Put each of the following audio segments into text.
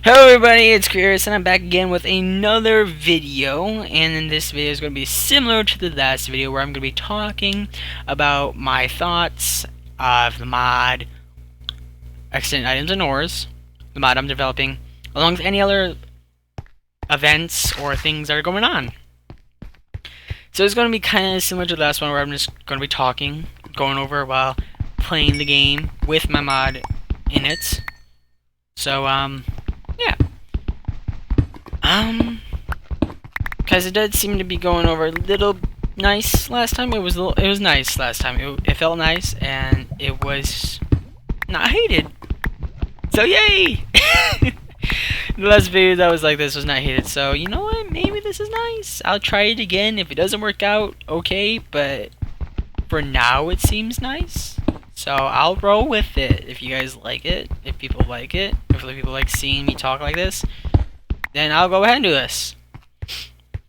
Hello everybody, it's Creares and I'm back again with another video, and in this video is going to be similar to the last video where I'm going to be talking about my thoughts of the mod Accident Items and Ores, the mod I'm developing, along with any other events or things that are going on. So it's going to be kind of similar to the last one where I'm just going to be going over while playing the game with my mod in it. So, yeah. Because it did seem to be going over a little nice last time. It was nice last time. It felt nice, and it was not hated. So, yay! The last video that was like this was not hated, so you know what? Maybe this is nice. I'll try it again. If it doesn't work out, okay, but for now it seems nice. So I'll roll with it if you guys like it, if people like it, if people like seeing me talk like this, then I'll go ahead and do this.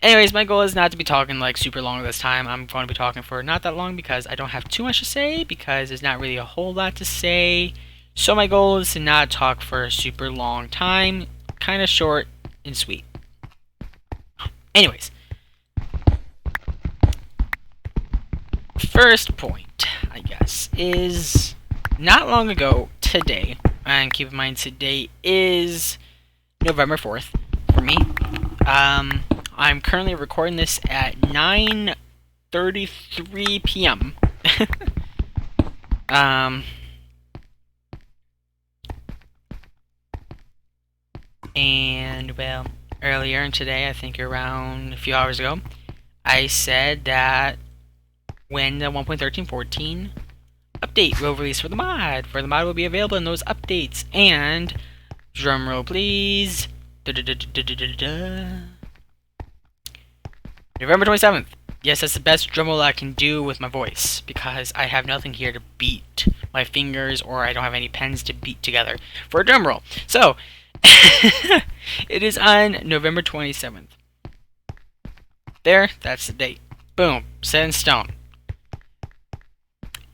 Anyways, my goal is not to be talking like super long this time. I'm going to be talking for not that long because I don't have too much to say, because there's not really a whole lot to say. So my goal is to not talk for a super long time, kind of short and sweet. Anyways, first point, I guess, is not long ago today, and keep in mind today is November 4th for me. I'm currently recording this at 9:33 p.m. And well, earlier today, I think around a few hours ago, I said that when the 1.13.14 update will release for the mod will be available in those updates. And drumroll please. November 27th. Yes, that's the best drumroll I can do with my voice, because I have nothing here to beat my fingers, or I don't have any pens to beat together for a drumroll. So, it is on November 27th. There, that's the date. Boom, set in stone.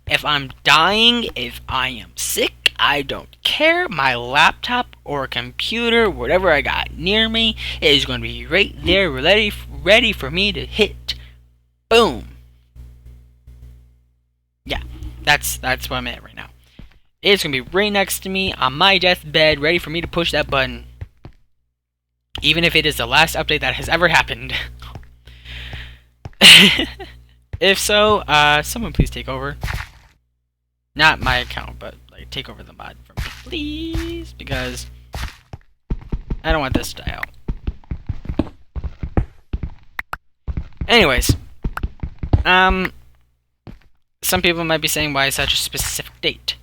If I'm dying, if I am sick, I don't care. My laptop or computer, whatever I got near me, is going to be right there, ready for me to hit. Boom. Yeah, that's what I'm at right now. It's going to be right next to me on my deathbed, ready for me to push that button. Even if it is the last update that has ever happened. If so, someone please take over. Not my account, but like take over the mod for me, please, because I don't want this to die out. Anyways, some people might be saying, why such a specific date?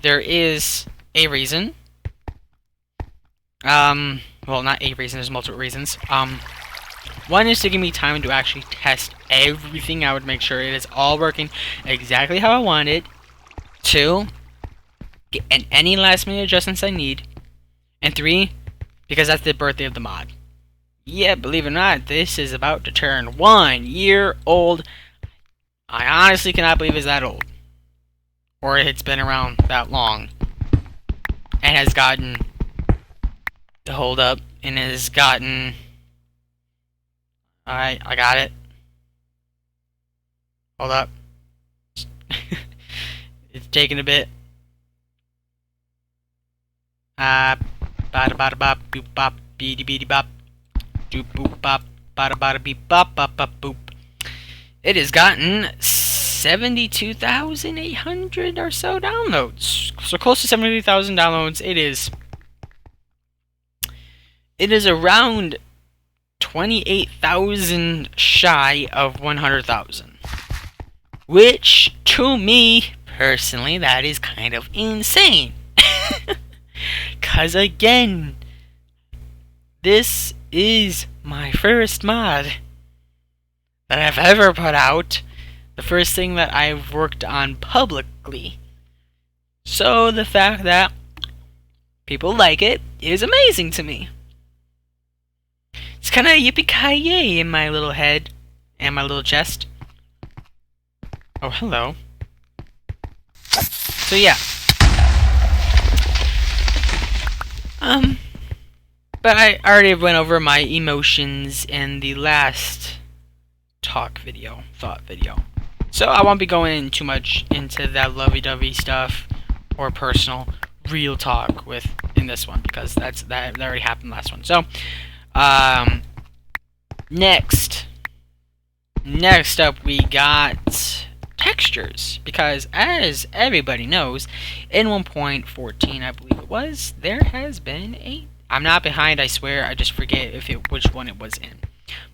There is a reason. Well, not a reason, there's multiple reasons. One is to give me time to actually test everything. I would make sure it is all working exactly how I want it. 2, get any last minute adjustments I need. And 3, because that's the birthday of the mod. Yeah, believe it or not, this is about to turn 1 year old. I honestly cannot believe it's that old. Or it's been around that long. And has gotten the hold up. And has gotten... Alright, I got it. Hold up. It's taking a bit. Bada bada bop boop bop beady beady bop doop boop bop bada bada beep bop bop bop boop. It has gotten 72,800 or so downloads. So close to 70,000 downloads. It is around 28,000 shy of 100,000. Which, to me, personally, that is kind of insane. Because, again, this is my first mod that I've ever put out. The first thing that I've worked on publicly. So, the fact that people like it is amazing to me. It's kind of yippee-ki-yay in my little head and my little chest. Oh, hello. So yeah. But I already went over my emotions in the last thought video. So I won't be going too much into that lovey-dovey stuff or personal real talk in this one, because that already happened last one. So next up we got textures, because as everybody knows, in 1.14 I believe it was, there has been I'm not behind, I swear, I just forget which one it was in.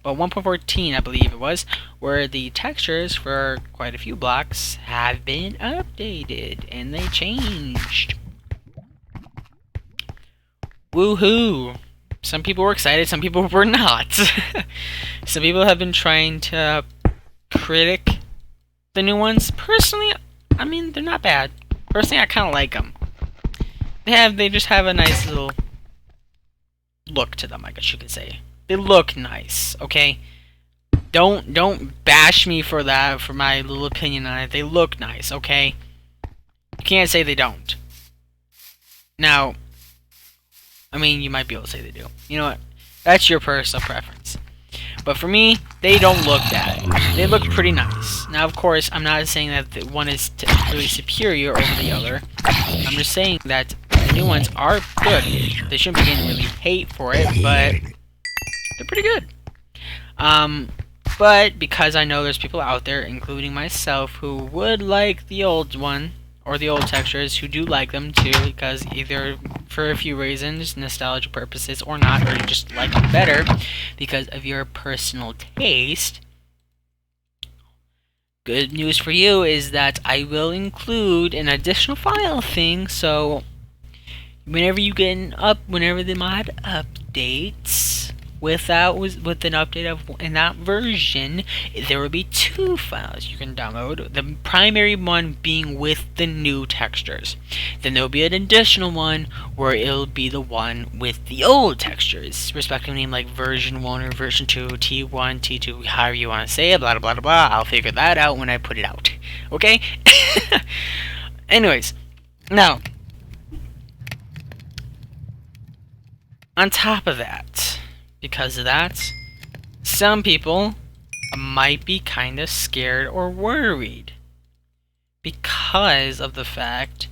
But 1.14, I believe it was, where the textures for quite a few blocks have been updated, and they changed. Woohoo! Some people were excited, some people were not. Some people have been trying to critic the new ones. Personally, I mean, they're not bad. Personally, I kind of like them. They just have a nice little look to them, I guess you could say. They look nice, okay? Don't bash me for that, for my little opinion on it. They look nice, okay? You can't say they don't. Now, I mean, you might be able to say they do. You know what? That's your personal preference. But for me, they don't look bad. They look pretty nice. Now, of course, I'm not saying that the one is really superior over the other. I'm just saying that the new ones are good. They shouldn't be getting really hate for it, but they're pretty good. But because I know there's people out there, including myself, who would like the old one, or the old textures, who do like them too, because either for a few reasons, nostalgia purposes or not, or you just like them better because of your personal taste. Good news for you is that I will include an additional file thing, so whenever the mod updates with an update in that version, there will be 2 files you can download. The primary one being with the new textures. Then there will be an additional one where it'll be the one with the old textures, respectively like version 1 or version 2, T1, T2, however you want to say it, blah blah blah blah. I'll figure that out when I put it out. Okay? Anyways, now on top of that, because of that, some people might be kind of scared or worried because of the fact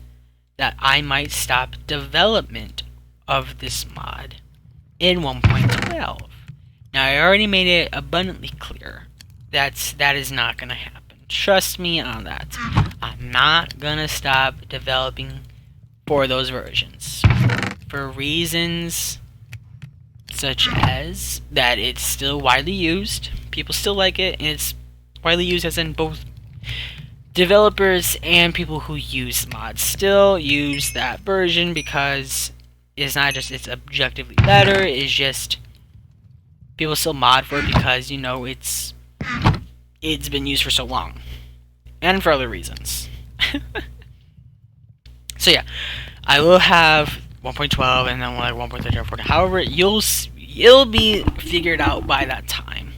that I might stop development of this mod in 1.12. Now, I already made it abundantly clear that is not going to happen. Trust me on that. I'm not going to stop developing for those versions. For reasons such as that it's still widely used, people still like it, and it's widely used as in both developers and people who use mods still use that version, because it's not just it's objectively better, it's just people still mod for it because, you know, it's been used for so long, and for other reasons. So yeah, I will have 1.12 and then like 1.13. However, you'll be figured out by that time.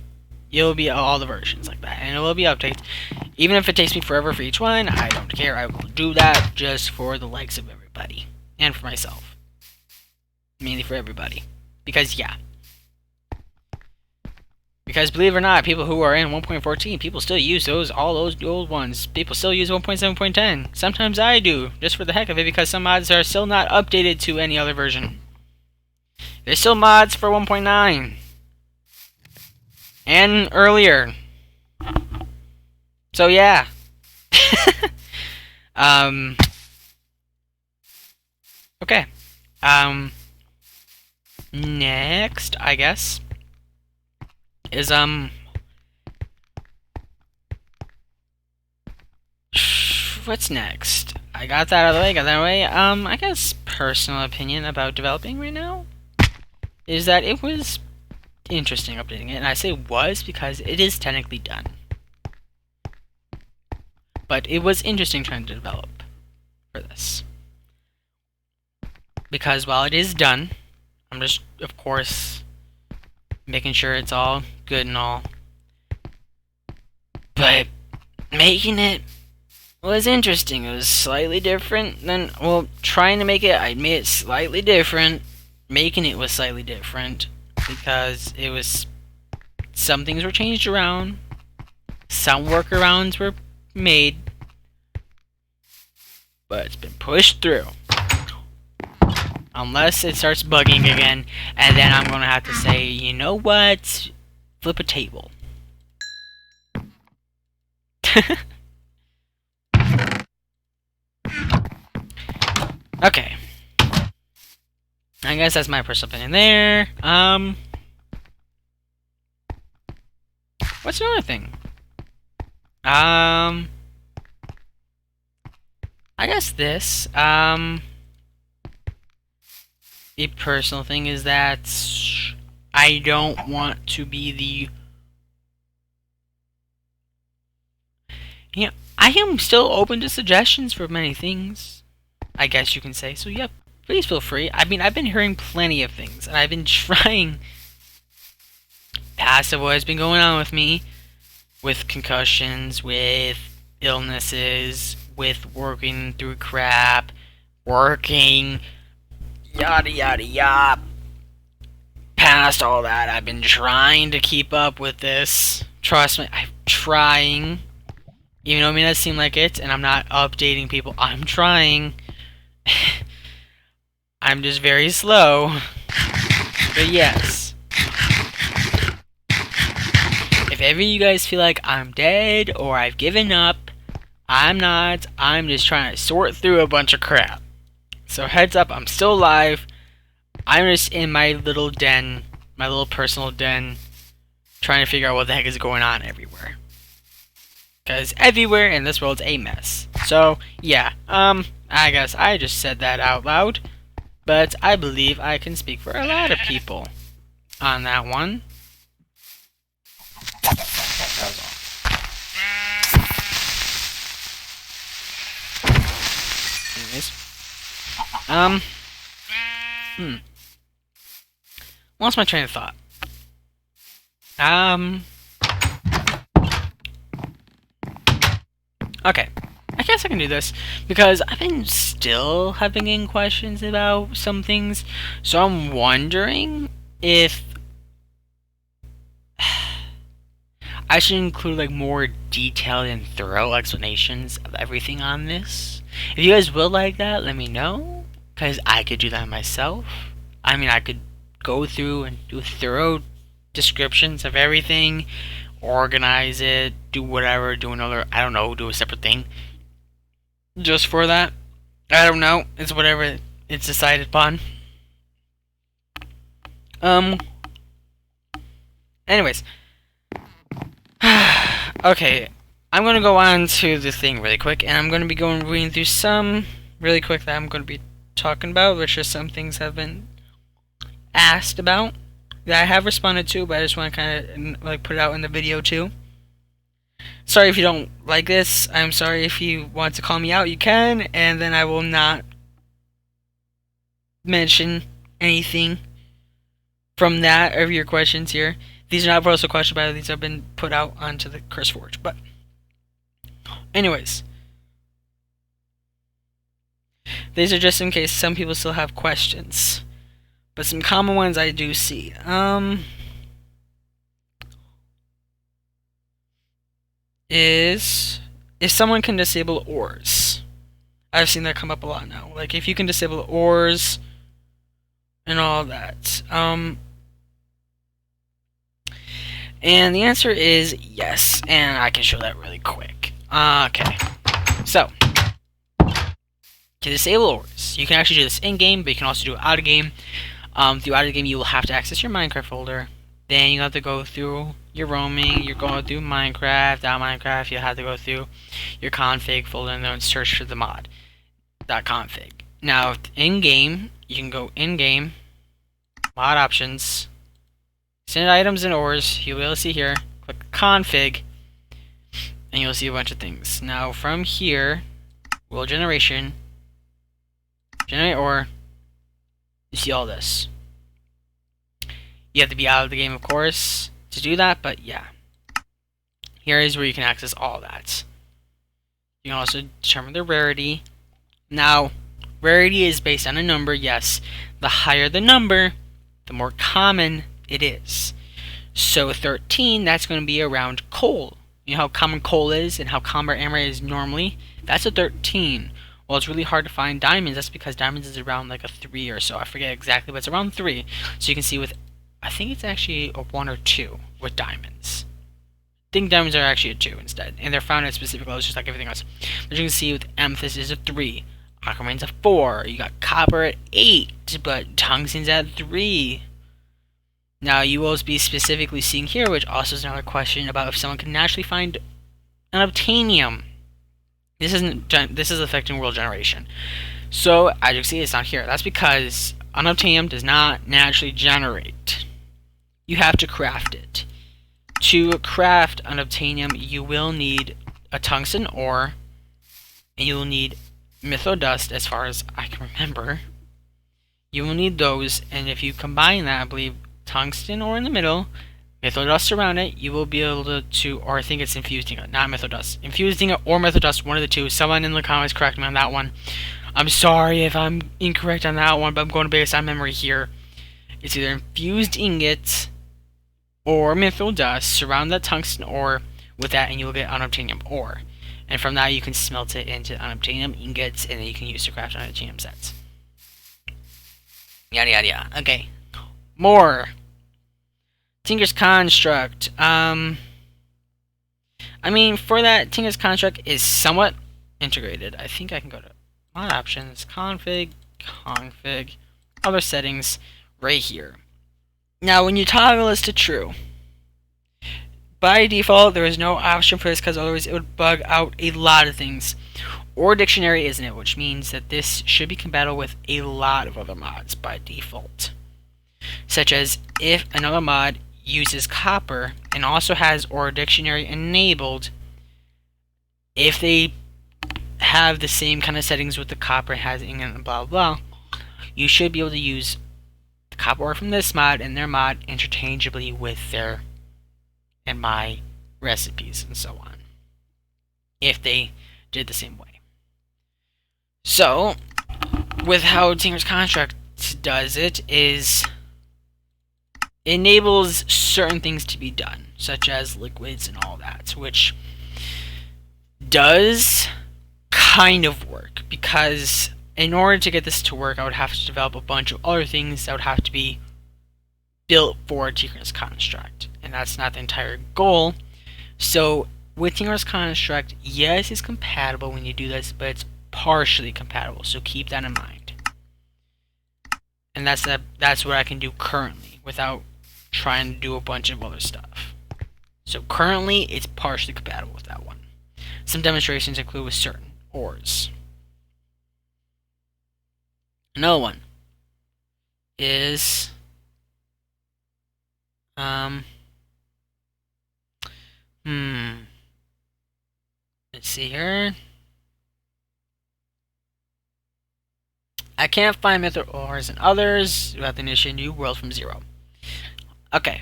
You'll be all the versions like that, and it will be updates. Even if it takes me forever for each one, I don't care. I will do that just for the likes of everybody and for myself, mainly for everybody. Because yeah, because believe it or not, people who are in 1.14, people still use all those old ones. People still use 1.7.10. Sometimes I do, just for the heck of it, because some mods are still not updated to any other version. There's still mods for 1.9 and earlier. So yeah. Okay. Next, I guess, is what's next? I got that out of the way, I guess personal opinion about developing right now is that it was interesting updating it, and I say was because it is technically done. But it was interesting trying to develop for this. Because while it is done, I'm just, of course, making sure it's all good and all. But making it was interesting. It was slightly different than, well, trying to make it, I made it slightly different making it was slightly different because it was some things were changed around, some workarounds were made, but it's been pushed through. Unless it starts bugging again, and then I'm gonna have to say, you know what? Flip a table. Okay. I guess that's my personal opinion there. What's another thing? I guess this, the personal thing is that I don't want to be the... I am still open to suggestions for many things, I guess you can say. So yeah, please feel free. I mean, I've been hearing plenty of things, and I've been trying past of what has been going on with me, with concussions, with illnesses, with working through crap, working, yada yada yada. Past all that, I've been trying to keep up with this. Trust me, I'm trying. Even though it may not seem like it, and I'm not updating people, I'm trying. I'm just very slow. But yes. If ever you guys feel like I'm dead or I've given up, I'm not. I'm just trying to sort through a bunch of crap. So heads up, I'm still alive. I'm just in my little den, my little personal den, trying to figure out what the heck is going on everywhere. Because everywhere in this world's a mess. So, yeah, I guess I just said that out loud. But I believe I can speak for a lot of people on that one. Anyways. Lost my train of thought. Okay. I guess I can do this, because I've been still having questions about some things, so I'm wondering if I should include like more detailed and thorough explanations of everything on this. If you guys will like that, let me know, because I could do that myself. I mean, I could go through and do thorough descriptions of everything, organize it, do whatever, do another, I don't know, do a separate thing just for that. I don't know, it's whatever it's decided upon. Anyways. Okay, I'm gonna go on to the thing really quick, and I'm gonna be reading through some really quick that I'm gonna be talking about, which are some things have been asked about that I have responded to, but I just want to kind of like put it out in the video too. Sorry if you don't like this. I'm sorry. If you want to call me out, you can, and then I will not mention anything from that of your questions here. These are not personal questions, but these have been put out onto the Curse Forge. But anyways, these are just in case some people still have questions. But some common ones I do see. Is if someone can disable ores. I've seen that come up a lot now. Like if you can disable ores and all that. And the answer is yes, and I can show that really quick. Okay. So to disable ores, you can actually do this in-game, but you can also do it out-of-game. Through out-of-game, you will have to access your Minecraft folder. Then you have to go through your roaming. You're going through Minecraft, .minecraft. You have to go through your config folder and then search for the mod .config. Now, in-game, you can go in-game, mod options, send items and ores. You'll be able to see here. Click config, and you'll see a bunch of things. Now, from here, world generation, generate ore. You see all this. You have to be out of the game, of course, to do that, but yeah. Here is where you can access all that. You can also determine the rarity. Now, rarity is based on a number, yes. the higher the number, the more common it is. So 13, that's going to be around coal. You know how common coal is and how common emerald is normally? That's a 13. Well, it's really hard to find diamonds. That's because diamonds is around like a 3 or so. I forget exactly, but it's around 3. So you can see with, I think it's actually a 1 or 2 with diamonds. I think diamonds are actually a 2 instead. And they're found at specific levels just like everything else. But you can see with amethyst is a 3. Aquamarine's a 4. You got copper at 8, but tungsten's at 3. Now, you will be specifically seeing here, which also is another question about if someone can naturally find unobtainium. This is affecting world generation. So, as you can see, it's not here. That's because unobtainium does not naturally generate. You have to craft it. To craft unobtainium, you will need a tungsten ore, and you will need mytho dust, as far as I can remember. You will need those, and if you combine that, I believe tungsten ore in the middle, mytho dust around it, you will be able to, or I think it's infused ingot, not mytho dust. Infused ingot or mytho dust, one of the two. Someone in the comments correct me on that one. I'm sorry if I'm incorrect on that one, but I'm going based on memory here. It's either infused ingot or mytho dust. Surround that tungsten ore with that, and you will get unobtainium ore. And from that, you can smelt it into unobtainium ingots, and then you can use to craft unobtainium sets. Yada yada yada. Okay. More. Tinker's Construct. I mean, for that, Tinker's Construct is somewhat integrated. I think I can go to Mod Options, Config, Other Settings, right here. Now, when you toggle this to True, by default, there is no option for this because otherwise it would bug out a lot of things. Or dictionary isn't it, which means that this should be compatible with a lot of other mods by default. Such as if another mod uses copper and also has or dictionary enabled, if they have the same kind of settings with the copper has and blah blah, you should be able to use the copper ore from this mod and their mod interchangeably with their and my recipes and so on, if they did the same way. So, with how Tinker's Construct does it is enables certain things to be done, such as liquids and all that, which does kind of work, because in order to get this to work, I would have to develop a bunch of other things that would have to be built for Tinker's Construct, and that's not the entire goal. So with Tinker's Construct, yes, it's compatible when you do this, but it's partially compatible, so keep that in mind. And that's what I can do currently without trying to do a bunch of other stuff. So currently, it's partially compatible with that one. Some demonstrations include with certain ores. Another one is let's see here. I can't find mythic ores and others. You have to initiate a new world from zero. Okay.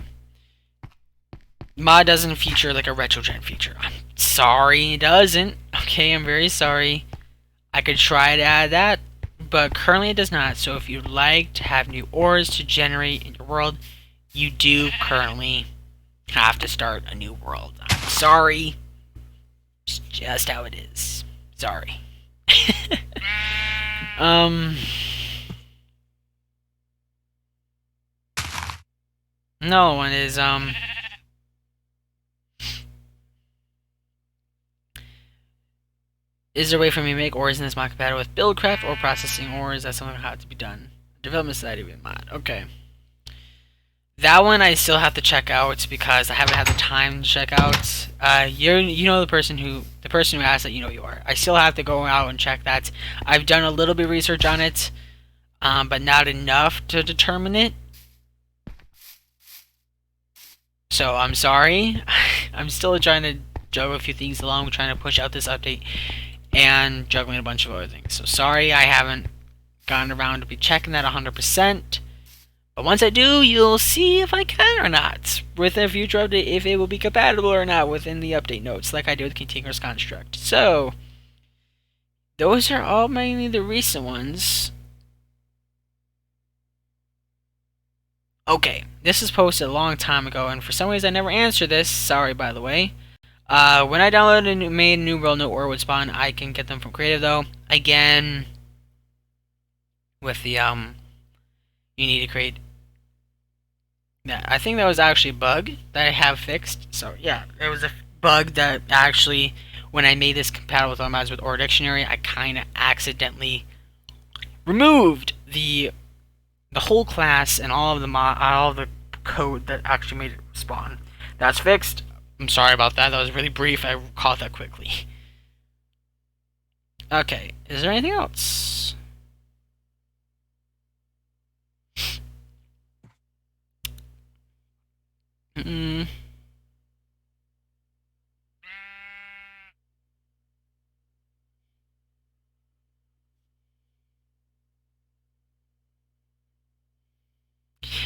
Mod doesn't feature like a retrogen feature. I'm sorry it doesn't. Okay, I'm very sorry. I could try to add that, but currently it does not. So if you'd like to have new ores to generate in your world, you do currently have to start a new world. I'm sorry. It's just how it is. Sorry. No one is is there a way for me to make ores in this mod compatible with buildcraft or processing ores? That's something that had to be done. Development side of the mod. Okay. That one I still have to check out because I haven't had the time to check out. You know the person who asked that, you know you are. I still have to go out and check that. I've done a little bit of research on it, but not enough to determine it. So I'm sorry. I'm still trying to juggle a few things along, trying to push out this update and juggling a bunch of other things. So sorry I haven't gotten around to be checking that 100%. But once I do, you'll see if I can or not with a future update, if it will be compatible or not within the update notes, like I did with Tinker's Construct. So those are all mainly the recent ones. Okay, this was posted a long time ago, and for some reason I never answered this. Sorry, by the way. When I downloaded and made a new world, no ore would spawn. I can get them from Creative though. Again, with the you need to create. Yeah, I think that was actually a bug that I have fixed. So yeah, it was a bug that actually, when I made this compatible with mods with Ore Dictionary, I kind of accidentally removed the whole class and all of the code that actually made it spawn. That's fixed. I'm sorry about that. That was really brief. I caught that quickly. Okay, is there anything else? Mm.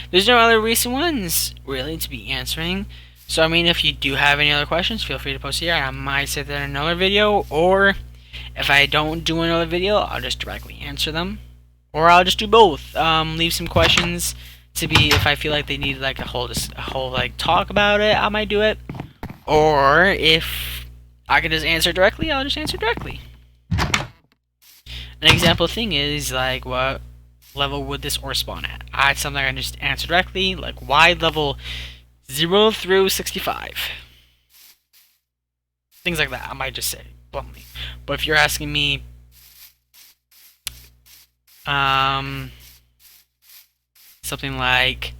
There's no other recent ones really to be answering. So I mean, if you do have any other questions, feel free to post here. I might say that in another video, or if I don't do another video, I'll just directly answer them, or I'll just do both. Leave some questions to be, if I feel like they need like a whole like talk about it, I might do it. Or if I can just answer directly, I'll just answer directly. An example thing is like, what level would this ore spawn at? I something I can just answer directly, like why level 0 through 65. Things like that, I might just say bluntly. But if you're asking me, something like,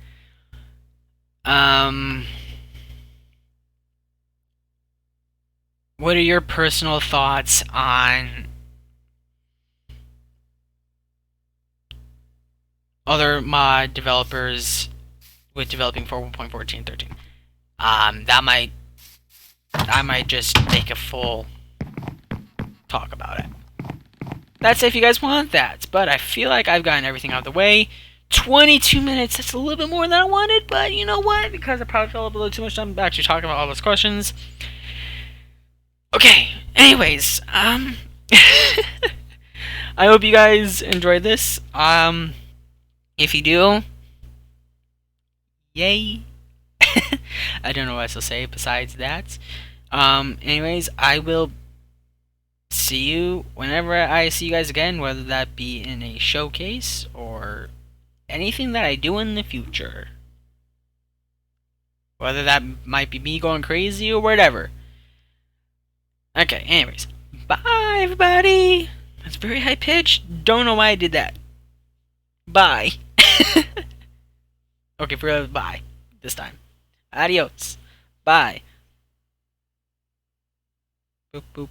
what are your personal thoughts on other mod developers with developing for 1.14.13? I might just make a full talk about it. That's if you guys want that, but I feel like I've gotten everything out of the way. 22 minutes, that's a little bit more than I wanted, but you know what? Because I probably fell a little too much time actually talking about all those questions. Okay, anyways, I hope you guys enjoyed this. If you do, yay. I don't know what else to say besides that. Anyways, I will see you whenever I see you guys again, whether that be in a showcase or anything that I do in the future. Whether that might be me going crazy or whatever. Okay, anyways. Bye, everybody! That's very high pitched. Don't know why I did that. Bye. Okay, for real, bye. This time. Adios. Bye. Boop, boop.